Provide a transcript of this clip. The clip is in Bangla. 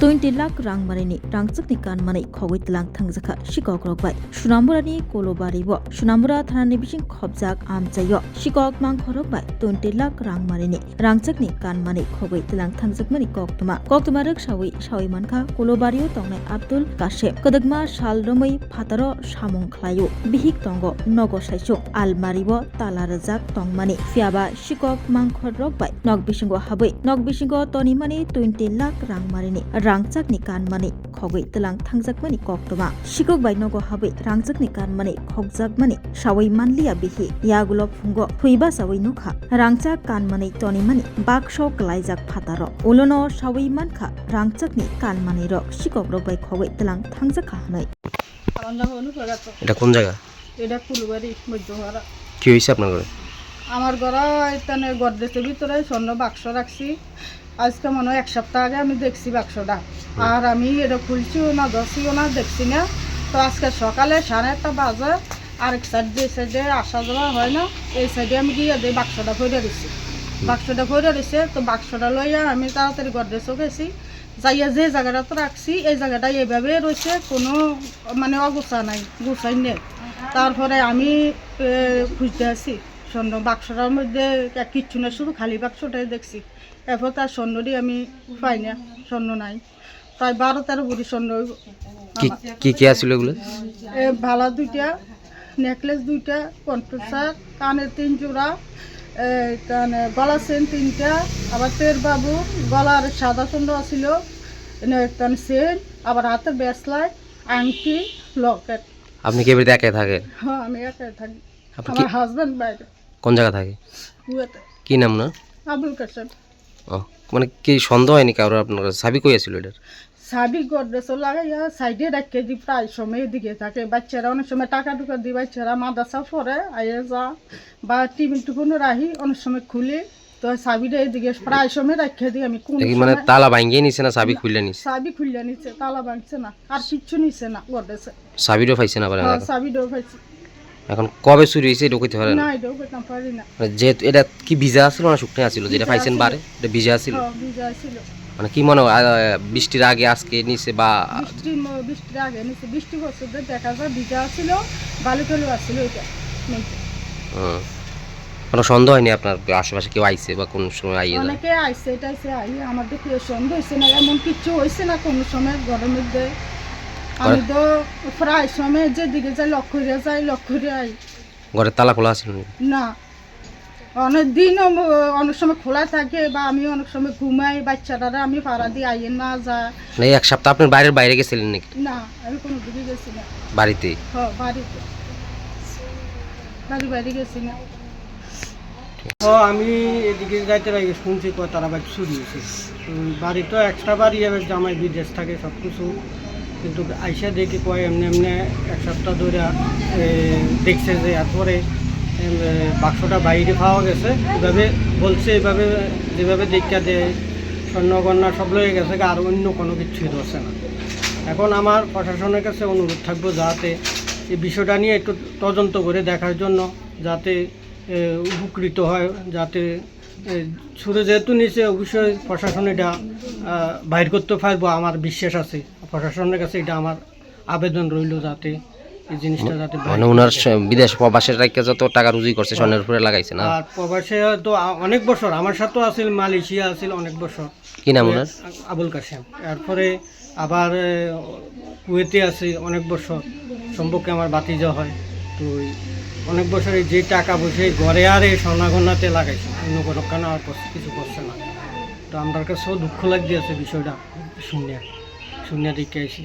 20 lakh rang marini rangchak ni kan manai khogoi tlang thangjaka sikok rokbai sunamburani kolobaribo sunambura thanani bising khobjak amchayo sikok mang khorokbai 20 lakh rang marini rangchak ni kan manai khogoi tlang thangjak mani koktuma rek sawi mankha kolobario tongnai abdul kashe kodagma sal romai phataro samung khlayo bihik tongo nogo saisuk almaribo tala rajak tongmani fiaba sikok mang khorokbai nok bisingo toni mani 20 lakh rang marini rangchak ni kan mani khogoi telang thangjak mani koktoma sikok bai nogo habai rangchak ni kan mani khogjak mani sawai manliya bihi yagulo phungo thuiba sawai nukha rangchak kan mani toni mani bakso klaijak phataro ulono sawai mankha rangchak ni kan mani ro sikok ro bai khogoi telang thangjak hanai এটা কোন জায়গা? এটা ফুলবাড়ি মধ্যহারা। কি হয়েছে আপনার ঘরে? আমার ঘরে এখানে গডরেজের ভিতরে স্বর্ণ বাক্স রাখছি। আজকে মনে হয় এক সপ্তাহ আগে আমি দেখছি বাক্সটা, আর আমি এটা খুলছিও না ধরছিও না দেখছি না। তো আজকে সকালে 1:30 বাজে আরেক সাইডে আসা যাওয়া হয় না, এই সাইডে আমি গিয়ে দিয়ে বাক্সটা ফেরে দিচ্ছি। তো বাক্সটা লইয়া আমি তাড়াতাড়ি গডরেজও গেছি, যাইয়া যে জায়গাটা রাখছি এই জায়গাটা এইভাবে রয়েছে, কোনো মানে অগোছা নাই, গোছাই নেই। তারপরে আমি খুঁজতে আসি স্বর্ণ বাক্সটার মধ্যে কিচ্ছু না, শুধু খালি বাক্সটাই দেখছি। এরপর তার স্বর্ণটি আমি পাই না, স্বর্ণ নাই। প্রায় 12-13 ভরি স্বর্ণ। কি আছিল এগুলো? ভালা 2টা, নেকলেস 2টা, কণ্ঠসার, কানের 3 জোড়া, কানে গলা চেন 3টা, আবার তের বাবু গলার সাদা স্বর্ণ আছিল, চেন, আবার হাতের ব্রেসলেট, আংটি, লকেট। আপনি কি বাড়িতে একাই থাকেন? হ্যাঁ, আমি একাই থাকি। আমার হাজবেন্ড বাইরে। কোন জায়গা থাকে? কুয়েতে। কি নাম না? আবুল কাসেম। ও, মানে কি সন্দেহ হয়নি কারো আপনার কাছে? চাবি কই আছিল এটার? চাবি গডরেজ লাগাইয়া সাইডে রাখতে দি, প্রায় সময় এদিকে থাকে। বাচ্চারা অনেক সময় টাকা টুকা দিই, বাচ্চারা মাদ্রাসা পড়ে আইয়া যা বা টিফিন টুকুন রাখি, অনেক সময় খুলি। তো চাবিটা এদিকে প্রায় সময় রাখতে দিই আমি। কোন মানে তালা ভাঙিয়ে নিছে না চাবি খুলে নিছে? চাবি খুলে নিচ্ছে, তালা ভাঙছে না, আর কিচ্ছু নিচ্ছে না গডরেজে। চাবিটাও পাইছে না? হ্যাঁ, চাবিটাও পাইছি। এখন কবে চুরি হয়েছে এটা কইতে পারেন না? এটাও কইতাম পারি না। যেহেতু এটা কি ভিজা আছিল না শুকনো আছিল? যেটা পাইছেন বারে এটা ভিজা আছিল? হ্যাঁ, ভিজা ছিল। মানে কি মনে হয় বৃষ্টির আগে আজকে নিছে বা বৃষ্টির আগে নিচ্ছে? বৃষ্টি হচ্ছে দেখা যায় ভিজা ছিল, বালু টালু আসছিল এটা নিচে। কোনো সন্দেহ হয়নি আপনার আশেপাশে কেউ আইছে বা কোন সময় আইয়ে? অনেকে আইছে, এটা আইছে আমাদের কেউ সন্দেহ হয়েছে না, এমন কিছু হয়েছে না কোনো সময় ঘরের মধ্যে। আমি তো প্রায় সময় যেদিকে যাই লক্ষ্য করে আই। ঘরের তালা খোলা আছিল না? অনেক দিনও অনেক সময় খোলা থাকে, বা আমি অনেক সময় ঘুমাই, বাচ্চারা আমি পাড়া দিয়ে আইয়ে না যায়। এই এক সপ্তাহ আপনার বাইরে গেছিলেন নাকি? না, আমি কোনো দিকে গেছি না। বাড়িতে? হ্যাঁ, বাড়িতে বাইরে গেছি না। আমি এদিকে যাইতে পারি, শুনছি তারা বাড়ি চুরি হয়েছে। বাড়ি তো এক্সট্রা বাড়ি, এবার জামাই বিদেশ থাকে সব কিছু, কিন্তু আইসা দেখি কয় এমনি এক সপ্তাহ ধরে দেখছে যে এরপরে বাক্সটা বাইরে পাওয়া গেছে। এভাবে বলছে, এভাবে যেভাবে দেখা দেয় স্বর্ণগন্যা সব লয়ে গেছে, আর অন্য কোনো কিছুই ধরছে না। এখন আমার প্রশাসনের কাছে অনুরোধ থাকবো যাতে এই বিষয়টা নিয়ে একটু তদন্ত করে দেখার জন্য, যাতে উপকৃত হয়, যাতে ছুড়ে যেহেতু নিচে অবশ্যই প্রশাসন এটা বাইর করতে পারবো আমার বিশ্বাস আছে। প্রশাসনের কাছে এটা আমার আবেদন রইল, যাতে এই জিনিসটা যাতে মানে ওনার বিদেশ প্রবাসের রাখতে যত টাকা রুজি করছে স্বর্ণের উপরে লাগাইছে না? আর প্রবাসে তো অনেক বছর আমার সাথেও আছিল, মালয়েশিয়া আছিল অনেক বছর। কি নাম ওনার? আবুল কাসেম। এরপরে আবার কুয়েতে আছে অনেক বছর, সম্পর্কে আমার বাতিজা হয়। তো অনেক বছরে যে টাকা বসে ঘরে আর এই সোনাগন্যাতে লাগাইছে, অন্য কোনো কেন আর কিছু করছে না। তো আমার কাছেও দুঃখ লাগতে আছে বিষয়টা শুনে দেখে আসি।